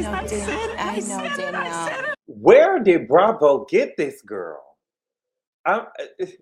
Danielle. Where did Bravo get this girl?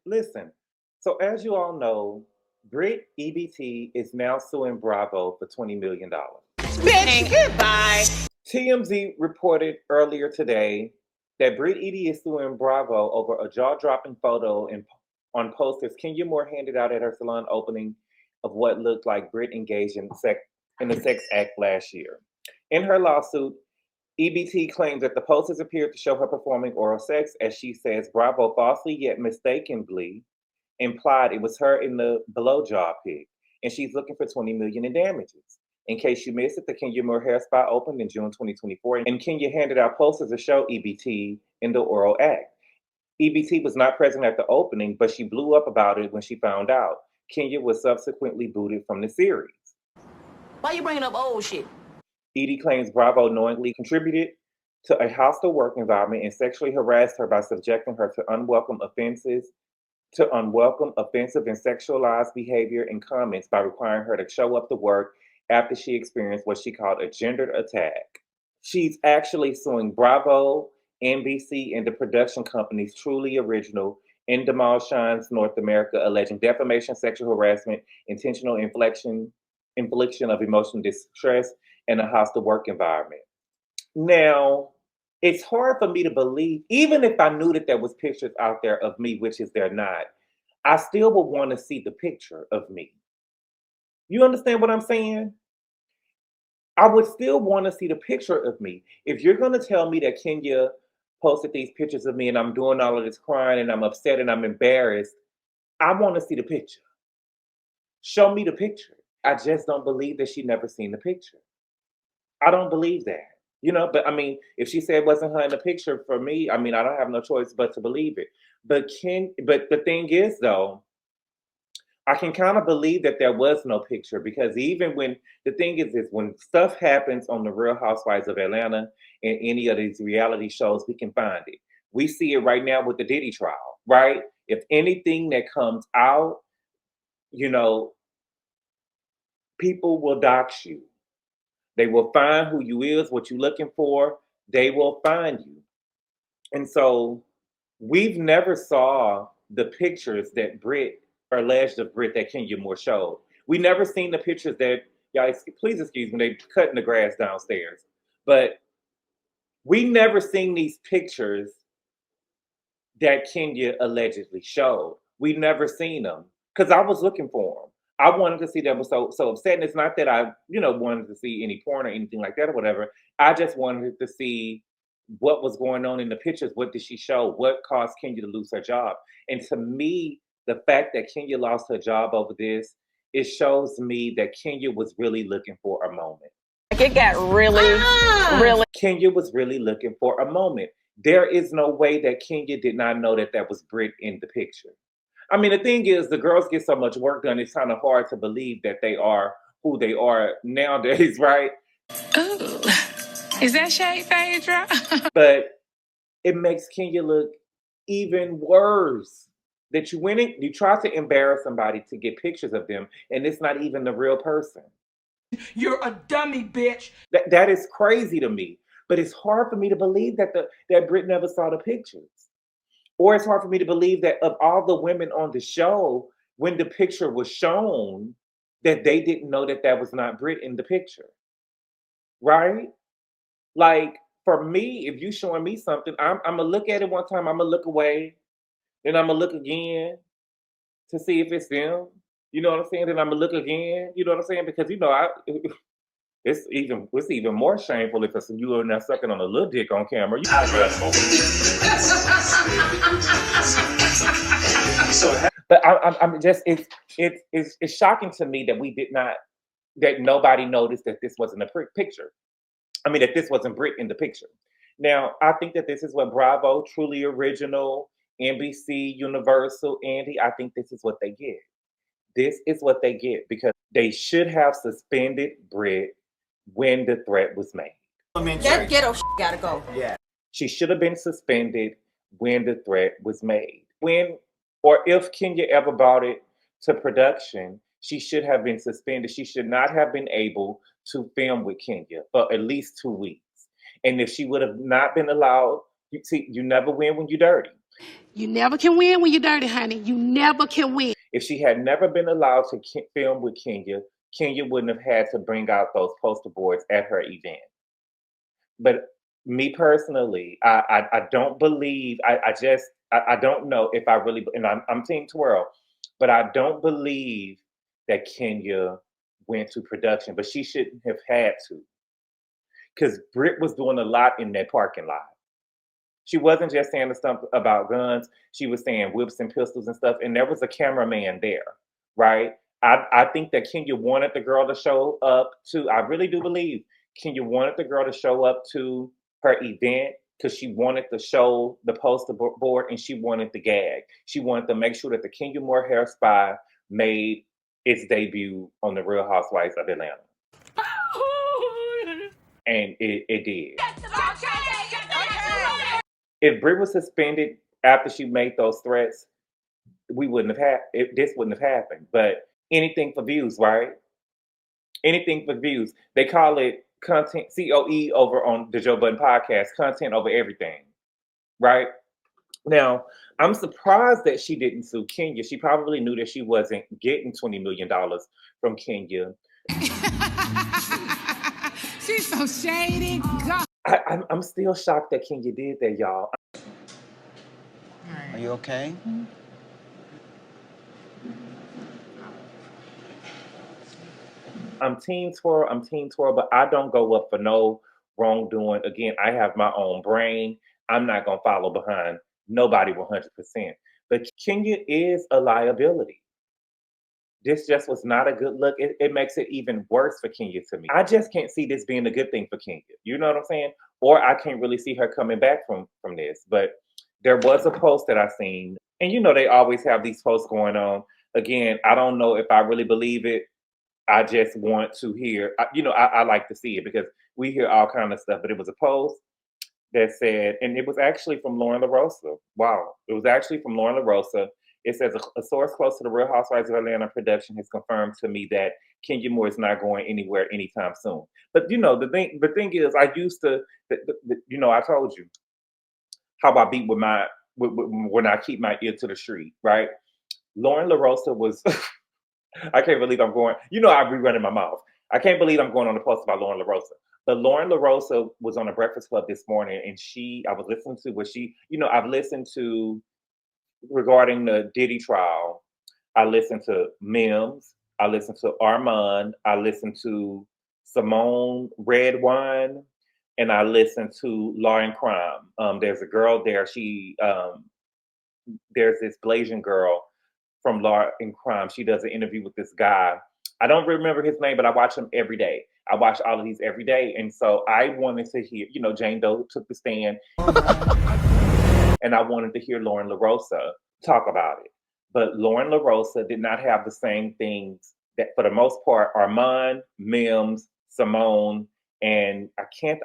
Listen. So as you all know, Brit EBT is now suing Bravo for $20 million. Bitch, goodbye. TMZ reported earlier today that Brit EBT is suing Bravo over a jaw-dropping photo on posters Kenya Moore handed out at her salon opening of what looked like Brit engaged in a sex act last year. In her lawsuit, EBT claims that the posters appeared to show her performing oral sex, as she says Bravo falsely yet mistakenly implied it was her in the blowjob pic, and she's looking for $20 million in damages. In case you missed it, the Kenya Moore hair spa opened in June 2024, and Kenya handed out posters to show EBT in the oral act. EBT was not present at the opening, but she blew up about it when she found out. Kenya was subsequently booted from the series. Why you bringing up old shit? Edie claims Bravo knowingly contributed to a hostile work environment and sexually harassed her by subjecting her to unwelcome, offensive and sexualized behavior and comments by requiring her to show up to work after she experienced what she called a gendered attack. She's actually suing Bravo, NBC, and the production companies Truly Original, Endemol Shines North America, alleging defamation, sexual harassment, intentional infliction of emotional distress, and a hostile work environment. Now, it's hard for me to believe, even if I knew that there was pictures out there of me, which is there not, I still would want to see the picture of me. You understand what I'm saying? I would still want to see the picture of me. If you're going to tell me that Kenya posted these pictures of me and I'm doing all of this crying and I'm upset and I'm embarrassed, I want to see the picture. Show me the picture. I just don't believe that she never seen the picture. I don't believe that. But I mean, if she said it wasn't her in the picture, for me, I mean, I don't have no choice but to believe it. But the thing is, though, I can kind of believe that there was no picture, because even when the thing is when stuff happens on the Real Housewives of Atlanta and any of these reality shows, we can find it. We see it right now with the Diddy trial, right? If anything that comes out, people will dox you. They will find who you is, what you're looking for. They will find you. And so we've never saw the pictures that Brit, or alleged of Brit, that Kenya Moore showed. We never seen the pictures that, y'all, please excuse me, they cutting the grass downstairs. But we never seen these pictures that Kenya allegedly showed. We never seen them, because I was looking for them. I wanted to see that was so upset. And it's not that I, wanted to see any porn or anything like that or whatever. I just wanted to see what was going on in the pictures. What did she show? What caused Kenya to lose her job? And to me, the fact that Kenya lost her job over this, it shows me that Kenya was really looking for a moment. It got really. Kenya was really looking for a moment. There is no way that Kenya did not know that that was Brit in the picture. I mean, the thing is, the girls get so much work done, it's kind of hard to believe that they are who they are nowadays, right? Ooh, is that shade, Phaedra? But it makes Kenya look even worse. That you try to embarrass somebody to get pictures of them, and it's not even the real person. You're a dummy, bitch. That is crazy to me. But it's hard for me to believe that Brit never saw the pictures. Or it's hard for me to believe that of all the women on the show, when the picture was shown, that they didn't know that that was not Brit in the picture. Right? Like, for me, if you showing me something, I'm going to look at it one time, I'm going to look away, then I'm going to look again to see if it's them. You know what I'm saying? Then I'm going to look again. You know what I'm saying? Because, it's even more shameful if it's you and that sucking on a little dick on camera. But I'm just, it's shocking to me that that nobody noticed that this wasn't a picture. I mean, that this wasn't Brit in the picture. Now, I think that this is what Bravo, Truly Original, NBC, Universal, Andy, I think this is what they get. This is what they get, because they should have suspended Brit when the threat was made. That ghetto shit gotta go. Yeah. She should have been suspended when the threat was made. When or if Kenya ever brought it to production, she should have been suspended. She should not have been able to film with Kenya for at least 2 weeks. And if she would have not been allowed, you never win when you're dirty. You never can win when you're dirty, honey. You never can win. If she had never been allowed to film with Kenya, Kenya wouldn't have had to bring out those poster boards at her event. But me personally, I don't believe, I don't know if I really, and I'm Team Twirl, but I don't believe that Kenya went to production, but she shouldn't have had to. Because Brit was doing a lot in that parking lot. She wasn't just saying the stuff about guns. She was saying whips and pistols and stuff. And there was a cameraman there, right? I think that Kenya wanted the girl to show up to, I really do believe Kenya wanted the girl to show up to her event because she wanted to show the poster board and she wanted the gag. She wanted to make sure that the Kenya Moore Hair Spy made its debut on The Real Housewives of Atlanta. And it did. If Brit was suspended after she made those threats, we wouldn't have this wouldn't have happened. But anything for views, right? Anything for views. They call it content, COE over on the Joe Budden podcast, content over everything, right? Now, I'm surprised that she didn't sue Kenya. She probably knew that she wasn't getting $20 million from Kenya. She's so shady. God. I'm still shocked that Kenya did that, y'all. Are you okay? I'm Team Twirl, but I don't go up for no wrongdoing. Again, I have my own brain. I'm not going to follow behind nobody 100%. But Kenya is a liability. This just was not a good look. It makes it even worse for Kenya to me. I just can't see this being a good thing for Kenya. You know what I'm saying? Or I can't really see her coming back from this. But there was a post that I seen. And you know they always have these posts going on. Again, I don't know if I really believe it. I just want to hear, I like to see it because we hear all kind of stuff. But it was a post that said, and it was actually from Lauren LaRosa. Wow. It was actually from Lauren LaRosa. It says, a source close to the Real Housewives of Atlanta production has confirmed to me that Kenya Moore is not going anywhere anytime soon. But, the thing is, I used to, I told you how I beat when I keep my ear to the street, right? Lauren LaRosa was, I can't believe I'm going, I be running my mouth. I can't believe I'm going on the post about Lauren LaRosa. But Lauren LaRosa was on the Breakfast Club this morning, and I was listening to what I've listened to regarding the Diddy trial. I listened to Mims. I listened to Armand. I listened to Simone Redwine, and I listened to Law and Crime. There's a girl there. There's this Blasian girl from Law and Crime. She does an interview with this guy. I don't remember his name, but I watch him every day. I watch all of these every day. And so I wanted to hear, Jane Doe took the stand. And I wanted to hear Lauren LaRosa talk about it. But Lauren LaRosa did not have the same things that, for the most part, Armand, Mims, Simone, and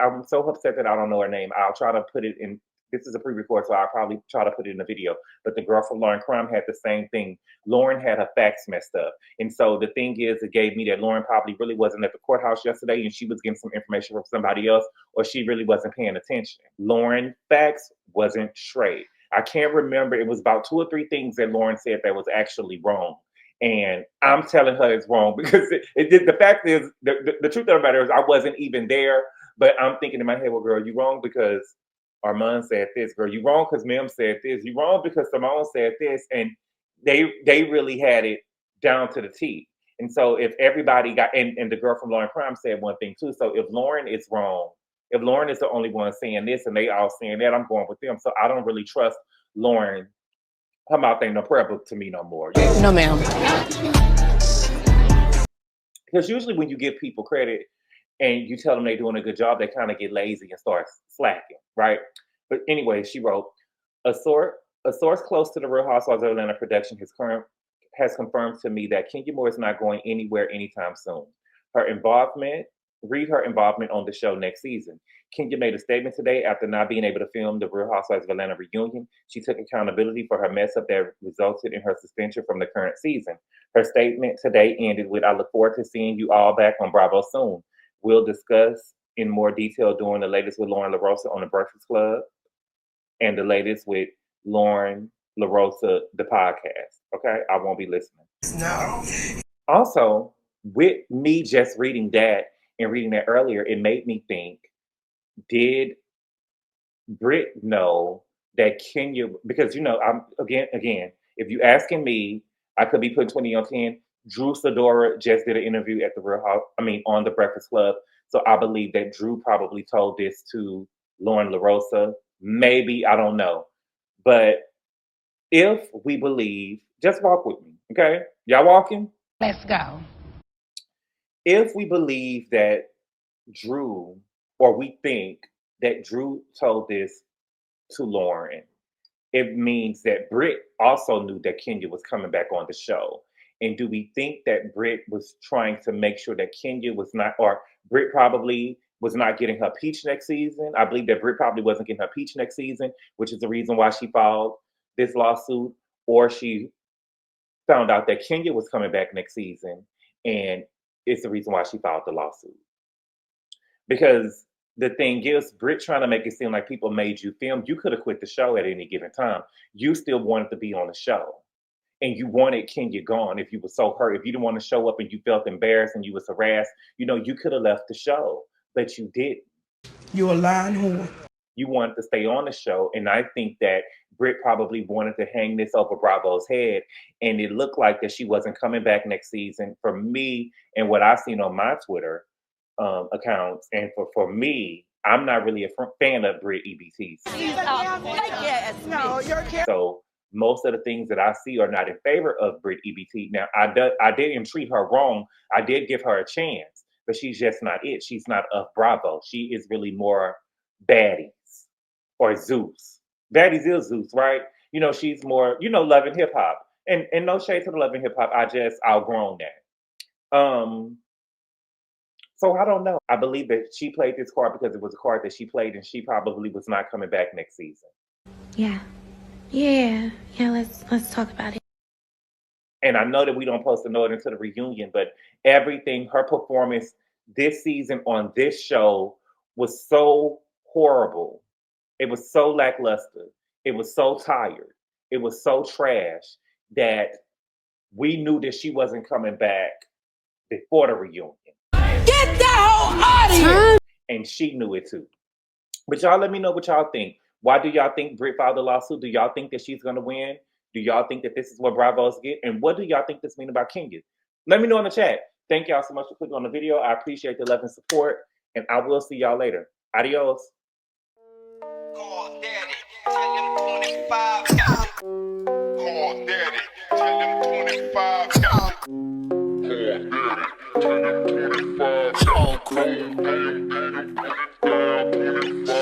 I'm so upset that I don't know her name. I'll try to put it in. This is a pre-record, so I'll probably try to put it in the video. But the girl from Law and Crime had the same thing. Lauren had her facts messed up. And so the thing is, it gave me that Lauren probably really wasn't at the courthouse yesterday and she was getting some information from somebody else, or she really wasn't paying attention. Lauren facts wasn't straight. I can't remember. It was about 2 or 3 things that Lauren said that was actually wrong. And I'm telling her it's wrong because the fact is, the truth of the matter is I wasn't even there, but I'm thinking in my head, well, girl, you wrong because Armand said this, girl, you wrong because Mim said this, you wrong because Simone said this, and they really had it down to the T. And so if everybody and the girl from Law and Crime said one thing too, so if Lauren is wrong, if Lauren is the only one saying this and they all saying that, I'm going with them. So I don't really trust Lauren. Her mouth ain't no prayer book to me no more. No, ma'am. Because usually when you give people credit and you tell them they're doing a good job, they kind of get lazy and start slacking, right? But anyway, she wrote, a source close to the Real Housewives of Atlanta production has confirmed to me that Kenya Moore is not going anywhere anytime soon. Read her involvement on the show next season. Kenya made a statement today after not being able to film the Real Housewives of Atlanta reunion. She took accountability for her mess up that resulted in her suspension from the current season. Her statement today ended with, I look forward to seeing you all back on Bravo soon. We'll discuss in more detail doing the latest with Lauren LaRosa on the Breakfast Club and the latest with Lauren LaRosa, the podcast. Okay, I won't be listening. No. Also, with me just reading that and reading that earlier, it made me think, did Britt know that Kenya, because I'm again, if you asking me, I could be putting 20 on 10. Drew Sidora just did an interview at the Real House, on the Breakfast Club. So I believe that Drew probably told this to Lauren LaRosa. Maybe, I don't know. But if we believe, just walk with me, okay? Y'all walking? Let's go. If we believe that Drew, or we think that Drew told this to Lauren, it means that Britt also knew that Kenya was coming back on the show. And do we think that Britt was trying to make sure that Kenya was not, or Britt probably was not getting her peach next season? I believe that Britt probably wasn't getting her peach next season, which is the reason why she filed this lawsuit. Or she found out that Kenya was coming back next season, and it's the reason why she filed the lawsuit. Because the thing is, Britt trying to make it seem like people made you film. You could have quit the show at any given time. You still wanted to be on the show. And you wanted Kenya gone if you were so hurt. If you didn't want to show up and you felt embarrassed and you was harassed, you could have left the show. But you didn't. You a lying whore. You wanted to stay on the show. And I think that Britt probably wanted to hang this over Bravo's head. And it looked like that she wasn't coming back next season. For me, and what I've seen on my Twitter accounts, and for me, I'm not really a fan of Brit EBT. So most of the things that I see are not in favor of Brit EBT. Now, I didn't treat her wrong. I did give her a chance, but she's just not it. She's not of Bravo. She is really more Baddies or Zeus. Baddies is Zeus, right? She's more, Love and Hip Hop. And no shade to the Love and Hip Hop. I just outgrown that. So I don't know. I believe that she played this card because it was a card that she played, and she probably was not coming back next season. Yeah. Let's talk about it. And I know that we don't post a note into the reunion, but everything, her performance this season on this show was so horrible. It was so lackluster. It was so tired. It was so trash that we knew that she wasn't coming back before the reunion. Get the hell out of here! And she knew it too. But y'all let me know what y'all think. Why do y'all think Britt filed the lawsuit? Do y'all think that she's going to win? Do y'all think that this is what Bravos get? And what do y'all think this means about Kenya? Let me know in the chat. Thank y'all so much for clicking on the video. I appreciate the love and support. And I will see y'all later. Adios. Call Daddy, tell him 25. Call Daddy, tell him 25. Call Daddy, tell him 25.